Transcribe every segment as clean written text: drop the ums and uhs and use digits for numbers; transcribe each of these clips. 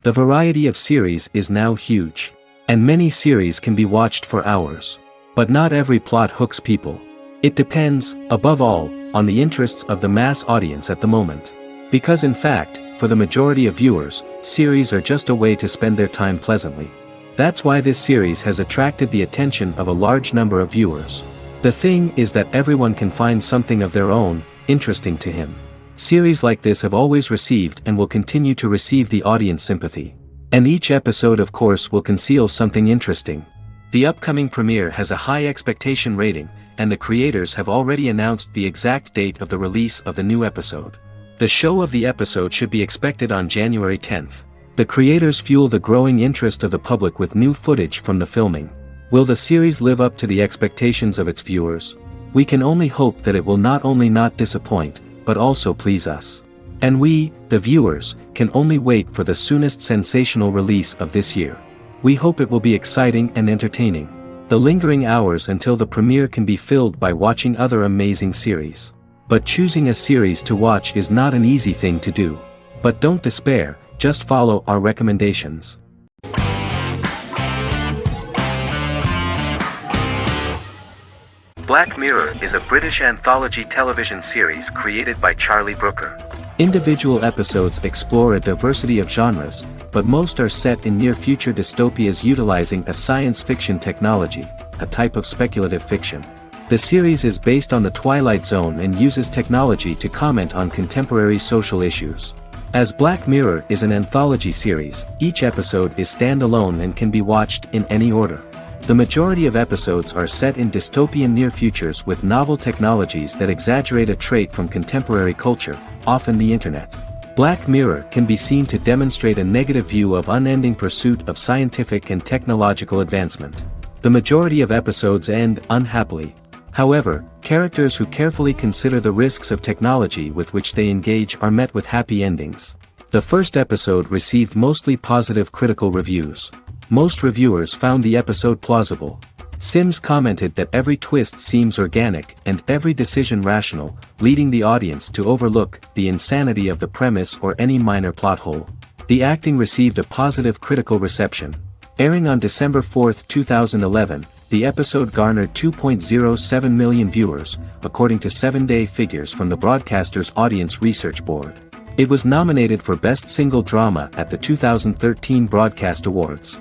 The variety of series is now huge. And many series can be watched for hours. But not every plot hooks people. It depends, above all, on the interests of the mass audience at the moment. Because in fact, for the majority of viewers, series are just a way to spend their time pleasantly. That's why this series has attracted the attention of a large number of viewers. The thing is that everyone can find something of their own, interesting to him. Series like this have always received and will continue to receive the audience sympathy. And each episode of course will conceal something interesting. The upcoming premiere has a high expectation rating, and the creators have already announced the exact date of the release of the new episode. The show of the episode should be expected on January 10th. The creators fuel the growing interest of the public with new footage from the filming. Will the series live up to the expectations of its viewers? We can only hope that it will not only not disappoint, but also please us. And we, the viewers, can only wait for the soonest sensational release of this year. We hope it will be exciting and entertaining. The lingering hours until the premiere can be filled by watching other amazing series. But choosing a series to watch is not an easy thing to do. But don't despair, just follow our recommendations. Black Mirror is a British anthology television series created by Charlie Brooker. Individual episodes explore a diversity of genres, but most are set in near-future dystopias utilizing a science fiction technology, a type of speculative fiction. The series is based on the Twilight Zone and uses technology to comment on contemporary social issues. As Black Mirror is an anthology series, each episode is standalone and can be watched in any order. The majority of episodes are set in dystopian near futures with novel technologies that exaggerate a trait from contemporary culture, often the internet. Black Mirror can be seen to demonstrate a negative view of unending pursuit of scientific and technological advancement. The majority of episodes end unhappily. However, characters who carefully consider the risks of technology with which they engage are met with happy endings. The first episode received mostly positive critical reviews. Most reviewers found the episode plausible. Sims commented that every twist seems organic and every decision rational, leading the audience to overlook the insanity of the premise or any minor plot hole. The acting received a positive critical reception. Airing on December 4, 2011, the episode garnered 2.07 million viewers, according to 7-day figures from the broadcaster's Audience Research Board. It was nominated for Best Single Drama at the 2013 Broadcast Awards.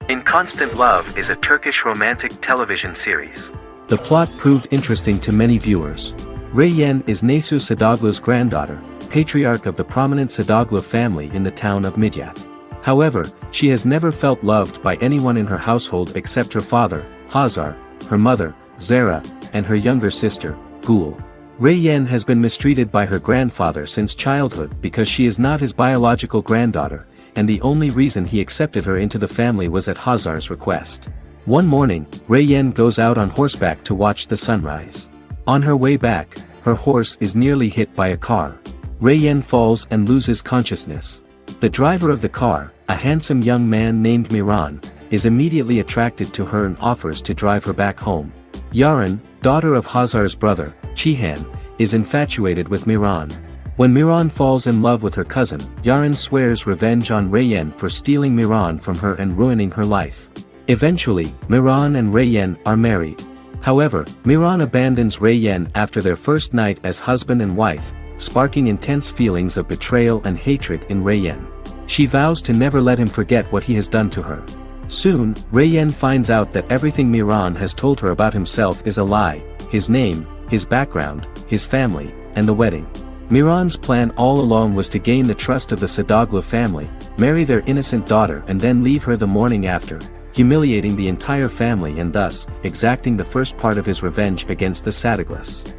In Constant Love is a Turkish romantic television series. The plot proved interesting to many viewers. Reyyen is Nesu Sadoglu's granddaughter, patriarch of the prominent Sadoglu family in the town of Midyat. However, she has never felt loved by anyone in her household except her father, Hazar, her mother, Zara, and her younger sister, Gül. Reyyen has been mistreated by her grandfather since childhood because she is not his biological granddaughter, and the only reason he accepted her into the family was at Hazar's request. One morning, Reyyen goes out on horseback to watch the sunrise. On her way back, her horse is nearly hit by a car. Reyyen falls and loses consciousness. The driver of the car, a handsome young man named Miran, is immediately attracted to her and offers to drive her back home. Yaren, daughter of Hazar's brother, Cihan, is infatuated with Miran. When Miran falls in love with her cousin, Yaren swears revenge on Reyyen for stealing Miran from her and ruining her life. Eventually, Miran and Reyyen are married. However, Miran abandons Reyyen after their first night as husband and wife, sparking intense feelings of betrayal and hatred in Reyyen. She vows to never let him forget what he has done to her. Soon, Reyyen finds out that everything Miran has told her about himself is a lie: his name, his background, his family, and the wedding. Miran's plan all along was to gain the trust of the Sadoglu family, marry their innocent daughter and then leave her the morning after, humiliating the entire family and thus, exacting the first part of his revenge against the Sadoglus.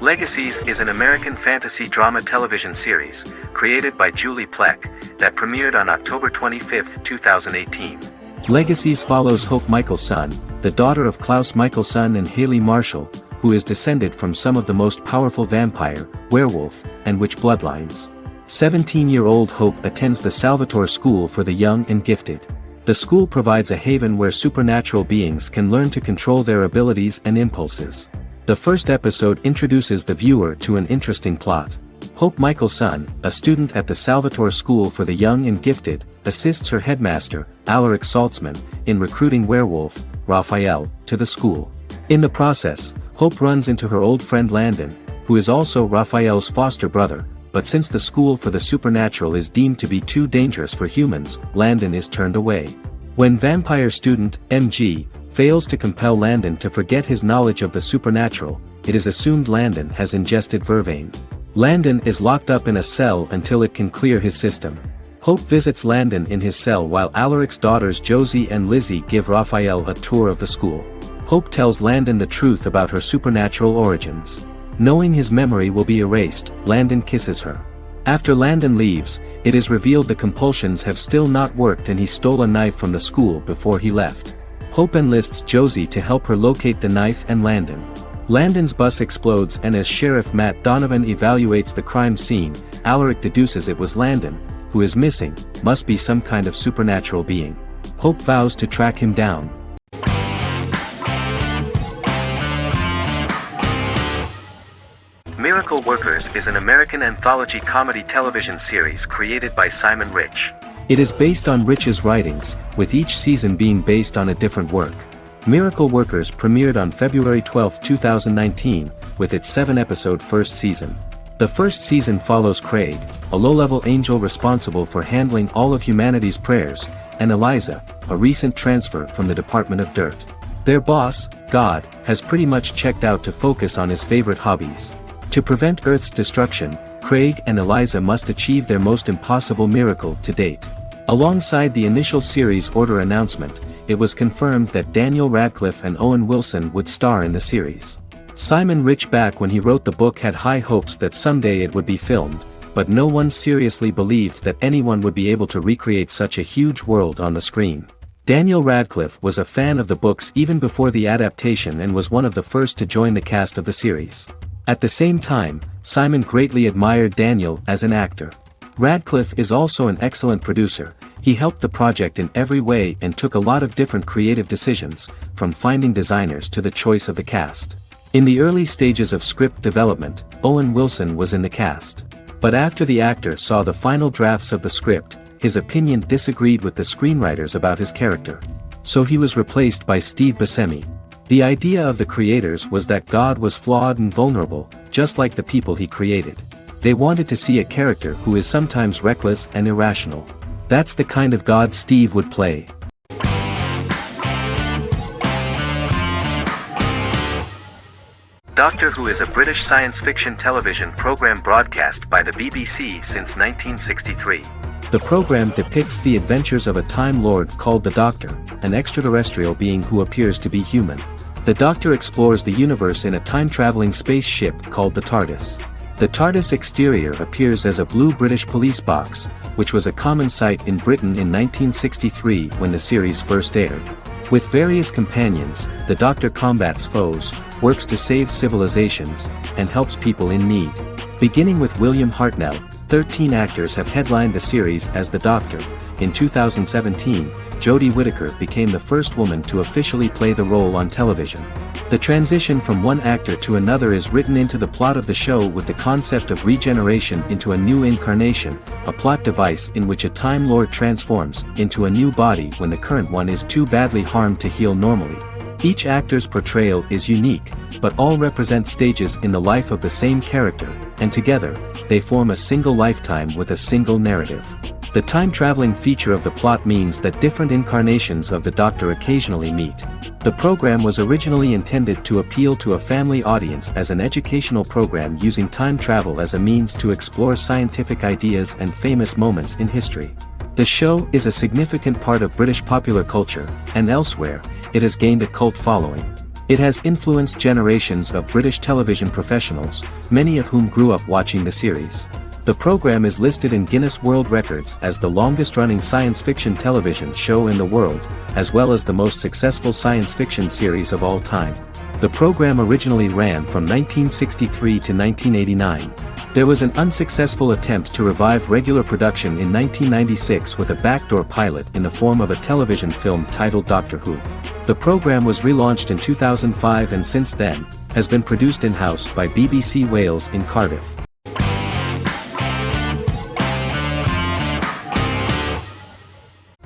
Legacies is an American fantasy drama television series, created by Julie Plec, that premiered on October 25, 2018. Legacies follows Hope Michelson, the daughter of Klaus Michelson and Haley Marshall, who is descended from some of the most powerful vampire, werewolf, and witch bloodlines. 17-year-old Hope attends the Salvatore School for the Young and Gifted. The school provides a haven where supernatural beings can learn to control their abilities and impulses. The first episode introduces the viewer to an interesting plot. Hope Michelson, a student at the Salvatore School for the Young and Gifted, assists her headmaster, Alaric Saltzman, in recruiting werewolf, Raphael, to the school. In the process, Hope runs into her old friend Landon, who is also Raphael's foster brother, but since the school for the supernatural is deemed to be too dangerous for humans, Landon is turned away. When vampire student, MG, fails to compel Landon to forget his knowledge of the supernatural, it is assumed Landon has ingested vervain. Landon is locked up in a cell until it can clear his system. Hope visits Landon in his cell while Alaric's daughters Josie and Lizzie give Raphael a tour of the school. Hope tells Landon the truth about her supernatural origins. Knowing his memory will be erased, Landon kisses her. After Landon leaves, it is revealed the compulsions have still not worked and he stole a knife from the school before he left. Hope enlists Josie to help her locate the knife and Landon. Landon's bus explodes and as Sheriff Matt Donovan evaluates the crime scene, Alaric deduces it was Landon, who is missing, must be some kind of supernatural being. Hope vows to track him down. Miracle Workers is an American anthology comedy television series created by Simon Rich. It is based on Rich's writings, with each season being based on a different work. Miracle Workers premiered on February 12, 2019, with its 7-episode first season. The first season follows Craig, a low-level angel responsible for handling all of humanity's prayers, and Eliza, a recent transfer from the Department of Dirt. Their boss, God, has pretty much checked out to focus on his favorite hobbies. To prevent Earth's destruction, Craig and Eliza must achieve their most impossible miracle to date. Alongside the initial series order announcement, it was confirmed that Daniel Radcliffe and Owen Wilson would star in the series. Simon Rich back when he wrote the book had high hopes that someday it would be filmed, but no one seriously believed that anyone would be able to recreate such a huge world on the screen. Daniel Radcliffe was a fan of the books even before the adaptation and was one of the first to join the cast of the series. At the same time, Simon greatly admired Daniel as an actor. Radcliffe is also an excellent producer. He helped the project in every way and took a lot of different creative decisions, from finding designers to the choice of the cast. In the early stages of script development, Owen Wilson was in the cast. But after the actor saw the final drafts of the script, his opinion disagreed with the screenwriters about his character. So he was replaced by Steve Buscemi. The idea of the creators was that God was flawed and vulnerable, just like the people he created. They wanted to see a character who is sometimes reckless and irrational. That's the kind of God Steve would play. Doctor Who is a British science fiction television program broadcast by the BBC since 1963. The program depicts the adventures of a Time Lord called the Doctor, an extraterrestrial being who appears to be human. The Doctor explores the universe in a time-traveling spaceship called the TARDIS. The TARDIS exterior appears as a blue British police box, which was a common sight in Britain in 1963 when the series first aired. With various companions, the Doctor combats foes, works to save civilizations, and helps people in need. Beginning with William Hartnell, 13 actors have headlined the series as the Doctor. In 2017, Jodie Whittaker became the first woman to officially play the role on television. The transition from one actor to another is written into the plot of the show with the concept of regeneration into a new incarnation, a plot device in which a Time Lord transforms into a new body when the current one is too badly harmed to heal normally. Each actor's portrayal is unique, but all represent stages in the life of the same character, and together, they form a single lifetime with a single narrative. The time-traveling feature of the plot means that different incarnations of the Doctor occasionally meet. The program was originally intended to appeal to a family audience as an educational program using time travel as a means to explore scientific ideas and famous moments in history. The show is a significant part of British popular culture, and elsewhere, it has gained a cult following. It has influenced generations of British television professionals, many of whom grew up watching the series. The program is listed in Guinness World Records as the longest-running science fiction television show in the world, as well as the most successful science fiction series of all time. The program originally ran from 1963 to 1989. There was an unsuccessful attempt to revive regular production in 1996 with a backdoor pilot in the form of a television film titled Doctor Who. The program was relaunched in 2005 and since then, has been produced in-house by BBC Wales in Cardiff.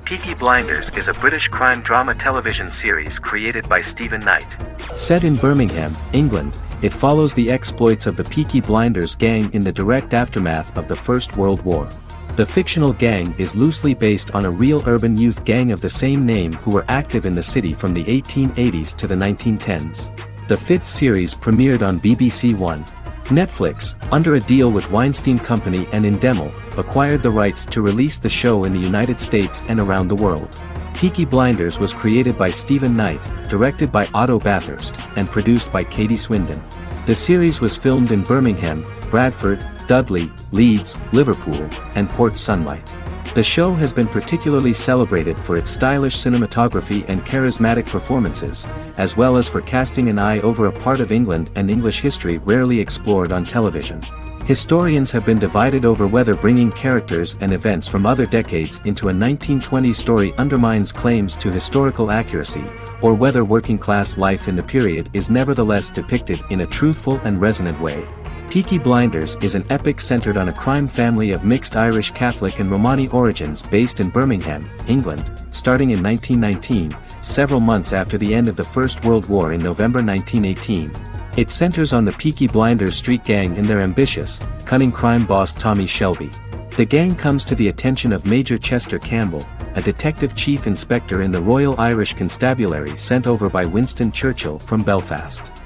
Peaky Blinders is a British crime drama television series created by Stephen Knight. Set in Birmingham, England, it follows the exploits of the Peaky Blinders gang in the direct aftermath of the First World War. The fictional gang is loosely based on a real urban youth gang of the same name who were active in the city from the 1880s to the 1910s. The fifth series premiered on BBC One. Netflix, under a deal with Weinstein Company and Endemol, acquired the rights to release the show in the United States and around the world. Peaky Blinders was created by Stephen Knight, directed by Otto Bathurst, and produced by Katie Swindon. The series was filmed in Birmingham, Bradford, Dudley, Leeds, Liverpool, and Port Sunlight. The show has been particularly celebrated for its stylish cinematography and charismatic performances, as well as for casting an eye over a part of England and English history rarely explored on television. Historians have been divided over whether bringing characters and events from other decades into a 1920s story undermines claims to historical accuracy, or whether working-class life in the period is nevertheless depicted in a truthful and resonant way. Peaky Blinders is an epic centered on a crime family of mixed Irish Catholic and Romani origins based in Birmingham, England, starting in 1919, several months after the end of the First World War in November 1918. It centers on the Peaky Blinders street gang and their ambitious, cunning crime boss Tommy Shelby. The gang comes to the attention of Major Chester Campbell, a detective chief inspector in the Royal Irish Constabulary sent over by Winston Churchill from Belfast.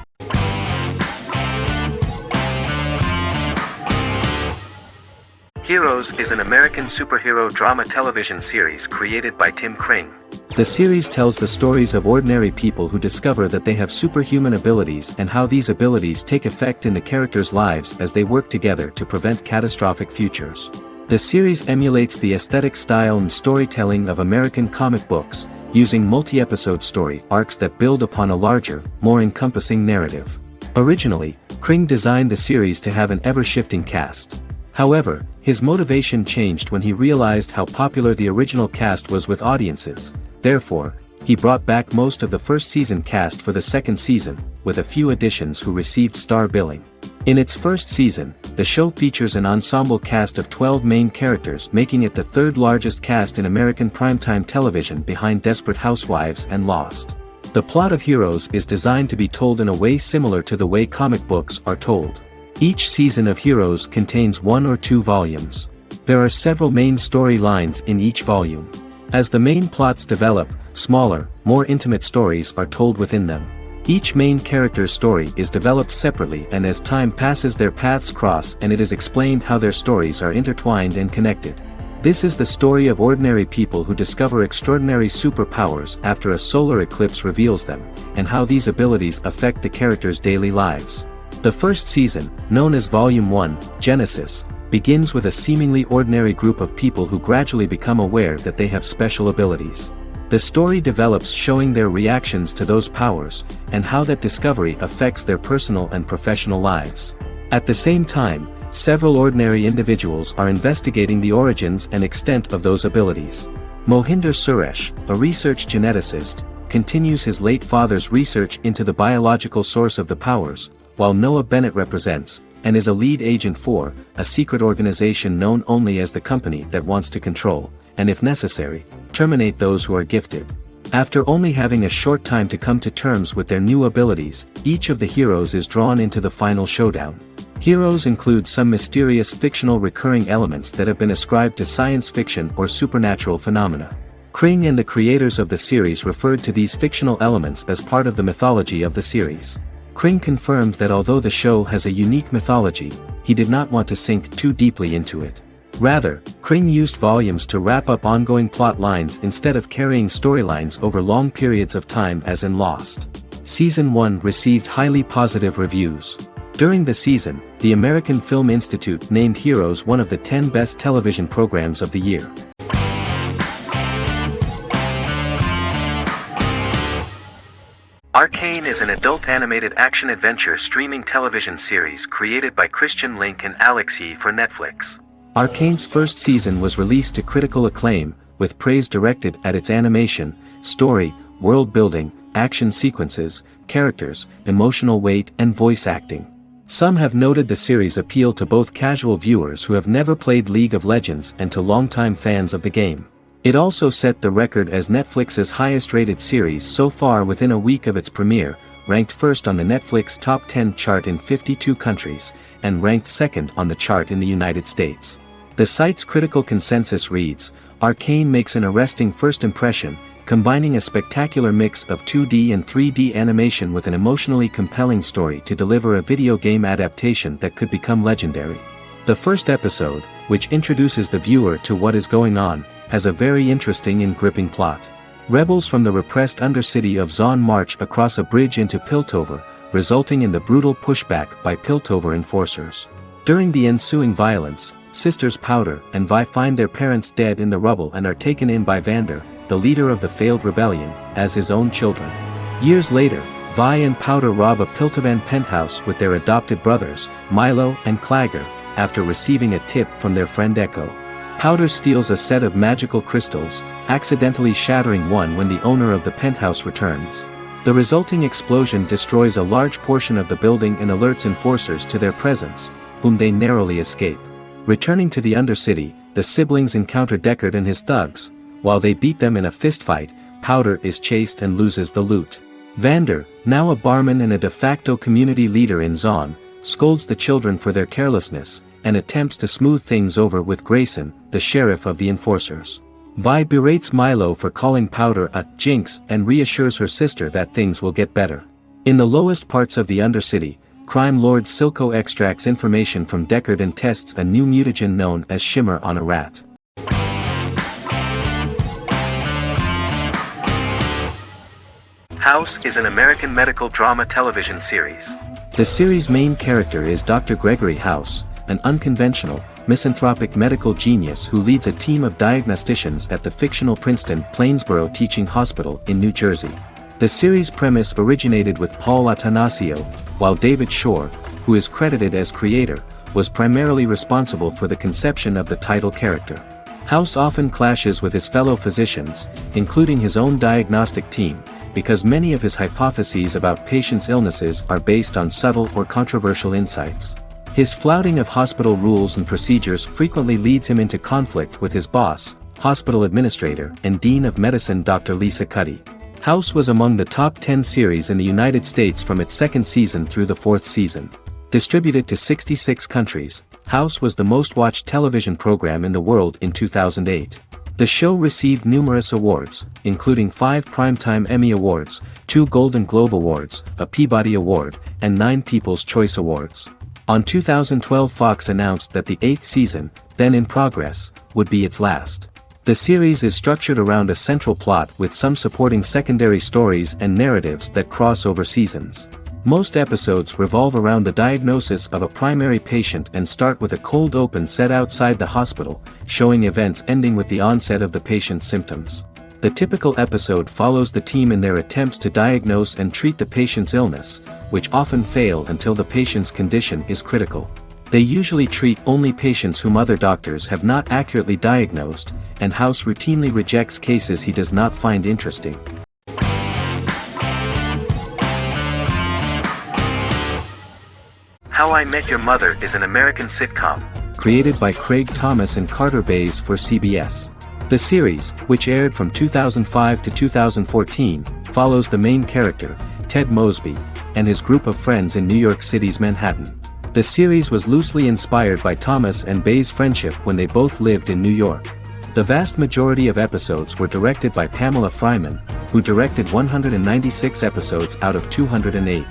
Heroes is an American superhero drama television series created by Tim Kring. The series tells the stories of ordinary people who discover that they have superhuman abilities and how these abilities take effect in the characters' lives as they work together to prevent catastrophic futures. The series emulates the aesthetic style and storytelling of American comic books, using multi-episode story arcs that build upon a larger, more encompassing narrative. Originally, Kring designed the series to have an ever-shifting cast. However, his motivation changed when he realized how popular the original cast was with audiences. Therefore, he brought back most of the first season cast for the second season, with a few additions who received star billing. In its first season, the show features an ensemble cast of 12 main characters, making it the third largest cast in American primetime television behind Desperate Housewives and Lost. The plot of Heroes is designed to be told in a way similar to the way comic books are told. Each season of Heroes contains 1 or 2 volumes. There are several main storylines in each volume. As the main plots develop, smaller, more intimate stories are told within them. Each main character's story is developed separately, and as time passes their paths cross and it is explained how their stories are intertwined and connected. This is the story of ordinary people who discover extraordinary superpowers after a solar eclipse reveals them, and how these abilities affect the characters' daily lives. The first season, known as Volume 1, Genesis, begins with a seemingly ordinary group of people who gradually become aware that they have special abilities. The story develops showing their reactions to those powers, and how that discovery affects their personal and professional lives. At the same time, several ordinary individuals are investigating the origins and extent of those abilities. Mohinder Suresh, a research geneticist, continues his late father's research into the biological source of the powers, while Noah Bennett represents, and is a lead agent for, a secret organization known only as the company that wants to control, and if necessary, terminate those who are gifted. After only having a short time to come to terms with their new abilities, each of the heroes is drawn into the final showdown. Heroes include some mysterious fictional recurring elements that have been ascribed to science fiction or supernatural phenomena. Kring and the creators of the series referred to these fictional elements as part of the mythology of the series. Kring confirmed that although the show has a unique mythology, he did not want to sink too deeply into it. Rather, Kring used volumes to wrap up ongoing plot lines instead of carrying storylines over long periods of time as in Lost. Season 1 received highly positive reviews. During the season, the American Film Institute named Heroes one of the 10 best television programs of the year. Arcane is an adult animated action-adventure streaming television series created by Christian Link and Alex Yee for Netflix. Arcane's first season was released to critical acclaim, with praise directed at its animation, story, world building, action sequences, characters, emotional weight and voice acting. Some have noted the series' appeal to both casual viewers who have never played League of Legends and to longtime fans of the game. It also set the record as Netflix's highest-rated series so far within a week of its premiere, ranked first on the Netflix Top 10 chart in 52 countries, and ranked second on the chart in the United States. The site's critical consensus reads, "Arcane makes an arresting first impression, combining a spectacular mix of 2D and 3D animation with an emotionally compelling story to deliver a video game adaptation that could become legendary." The first episode, which introduces the viewer to what is going on, has a very interesting and gripping plot. Rebels from the repressed undercity of Zon march across a bridge into Piltover, resulting in the brutal pushback by Piltover enforcers. During the ensuing violence, sisters Powder and Vi find their parents dead in the rubble and are taken in by Vander, the leader of the failed rebellion, as his own children. Years later, Vi and Powder rob a Piltovan penthouse with their adopted brothers, Milo and Clagger, after receiving a tip from their friend Echo. Powder steals a set of magical crystals, accidentally shattering one when the owner of the penthouse returns. The resulting explosion destroys a large portion of the building and alerts enforcers to their presence, whom they narrowly escape. Returning to the Undercity, the siblings encounter Deckard and his thugs. While they beat them in a fistfight, Powder is chased and loses the loot. Vander, now a barman and a de facto community leader in Zon, scolds the children for their carelessness, and attempts to smooth things over with Grayson, the sheriff of the enforcers. Vi berates Milo for calling Powder a jinx and reassures her sister that things will get better. In the lowest parts of the Undercity, crime lord Silco extracts information from Deckard and tests a new mutagen known as Shimmer on a rat. House is an American medical drama television series. The series' main character is Dr. Gregory House, an unconventional, misanthropic medical genius who leads a team of diagnosticians at the fictional Princeton Plainsboro Teaching Hospital in New Jersey. The series' premise originated with Paul Attanasio, while David Shore, who is credited as creator, was primarily responsible for the conception of the title character. House often clashes with his fellow physicians, including his own diagnostic team, because many of his hypotheses about patients' illnesses are based on subtle or controversial insights. His flouting of hospital rules and procedures frequently leads him into conflict with his boss, hospital administrator and dean of medicine Dr. Lisa Cuddy. House was among the top 10 series in the United States from its second season through the fourth season. Distributed to 66 countries, House was the most-watched television program in the world in 2008. The show received numerous awards, including 5 Primetime Emmy Awards, 2 Golden Globe Awards, a Peabody Award, and 9 People's Choice Awards. On 2012 Fox announced that the 8th season, then in progress, would be its last. The series is structured around a central plot with some supporting secondary stories and narratives that cross over seasons. Most episodes revolve around the diagnosis of a primary patient and start with a cold open set outside the hospital, showing events ending with the onset of the patient's symptoms. The typical episode follows the team in their attempts to diagnose and treat the patient's illness, which often fail until the patient's condition is critical. They usually treat only patients whom other doctors have not accurately diagnosed, and House routinely rejects cases he does not find interesting. How I Met Your Mother is an American sitcom, created by Craig Thomas and Carter Bays for CBS. The series, which aired from 2005 to 2014, follows the main character, Ted Mosby, and his group of friends in New York City's Manhattan. The series was loosely inspired by Thomas and Bays' friendship when they both lived in New York. The vast majority of episodes were directed by Pamela Fryman, who directed 196 episodes out of 208.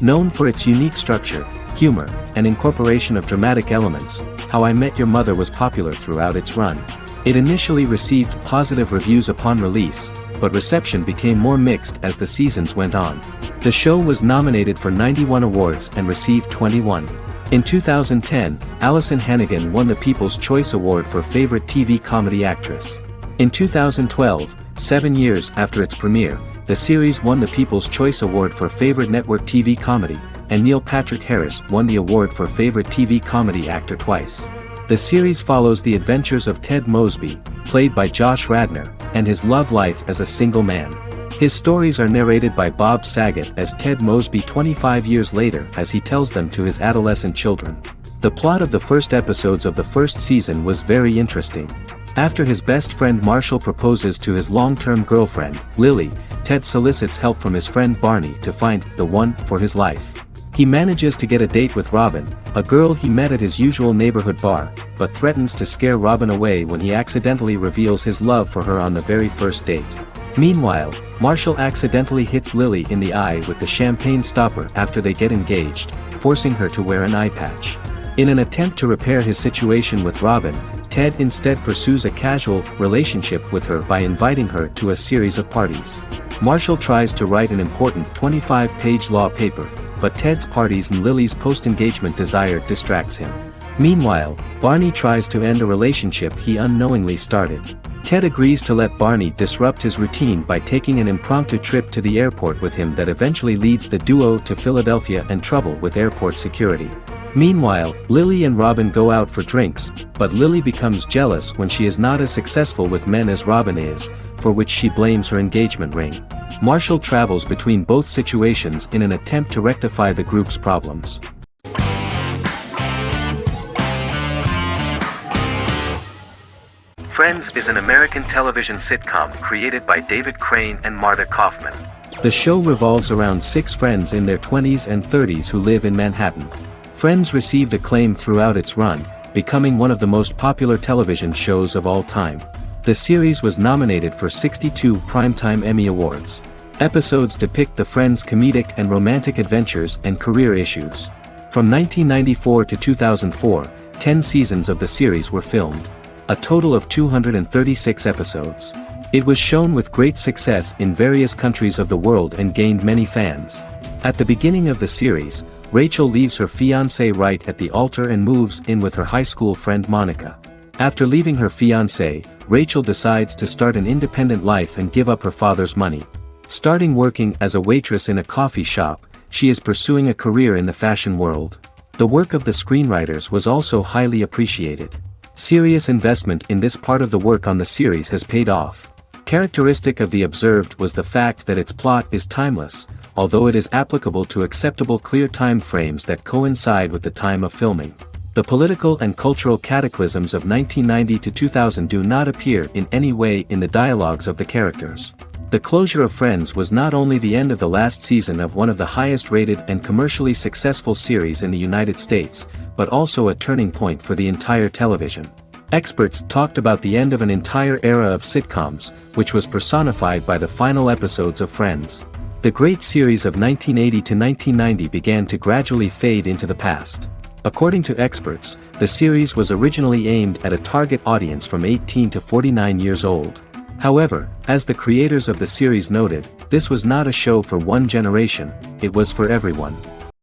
Known for its unique structure, humor, and incorporation of dramatic elements, How I Met Your Mother was popular throughout its run. It initially received positive reviews upon release, but reception became more mixed as the seasons went on. The show was nominated for 91 awards and received 21. In 2010, Allison Hannigan won the People's Choice Award for Favorite TV Comedy Actress. In 2012, 7 years after its premiere, The series won the People's Choice Award for Favorite Network TV Comedy, and Neil Patrick Harris won the award for Favorite TV Comedy Actor twice. The series follows the adventures of Ted Mosby, played by Josh Radnor, and his love life as a single man. His stories are narrated by Bob Saget as Ted Mosby 25 years later as he tells them to his adolescent children. The plot of the first episodes of the first season was very interesting. After his best friend Marshall proposes to his long-term girlfriend, Lily, Ted solicits help from his friend Barney to find the one for his life. He manages to get a date with Robin, a girl he met at his usual neighborhood bar, but threatens to scare Robin away when he accidentally reveals his love for her on the very first date. Meanwhile, Marshall accidentally hits Lily in the eye with the champagne stopper after they get engaged, forcing her to wear an eye patch. In an attempt to repair his situation with Robin, Ted instead pursues a casual relationship with her by inviting her to a series of parties. Marshall tries to write an important 25-page law paper, but Ted's parties and Lily's post-engagement desire distracts him. Meanwhile, Barney tries to end a relationship he unknowingly started. Ted agrees to let Barney disrupt his routine by taking an impromptu trip to the airport with him that eventually leads the duo to Philadelphia and trouble with airport security. Meanwhile, Lily and Robin go out for drinks, but Lily becomes jealous when she is not as successful with men as Robin is, for which she blames her engagement ring. Marshall travels between both situations in an attempt to rectify the group's problems. Friends is an American television sitcom created by David Crane and Marta Kaufman. The show revolves around 6 friends in their 20s and 30s who live in Manhattan. Friends received acclaim throughout its run, becoming one of the most popular television shows of all time. The series was nominated for 62 Primetime Emmy Awards. Episodes depict the friends' comedic and romantic adventures and career issues. From 1994 to 2004, 10 seasons of the series were filmed. A total of 236 episodes. It was shown with great success in various countries of the world and gained many fans. At the beginning of the series, Rachel leaves her fiancé right at the altar and moves in with her high school friend Monica. After leaving her fiancé, Rachel decides to start an independent life and give up her father's money. Starting working as a waitress in a coffee shop, she is pursuing a career in the fashion world. The work of the screenwriters was also highly appreciated. Serious investment in this part of the work on the series has paid off. Characteristic of The Observed was the fact that its plot is timeless, although it is applicable to acceptable clear time frames that coincide with the time of filming. The political and cultural cataclysms of 1990 to 2000 do not appear in any way in the dialogues of the characters. The closure of Friends was not only the end of the last season of one of the highest-rated and commercially successful series in the United States, but also a turning point for the entire television. Experts talked about the end of an entire era of sitcoms, which was personified by the final episodes of Friends. The great series of 1980 to 1990 began to gradually fade into the past. According to experts, the series was originally aimed at a target audience from 18 to 49 years old. However, as the creators of the series noted, this was not a show for one generation, it was for everyone.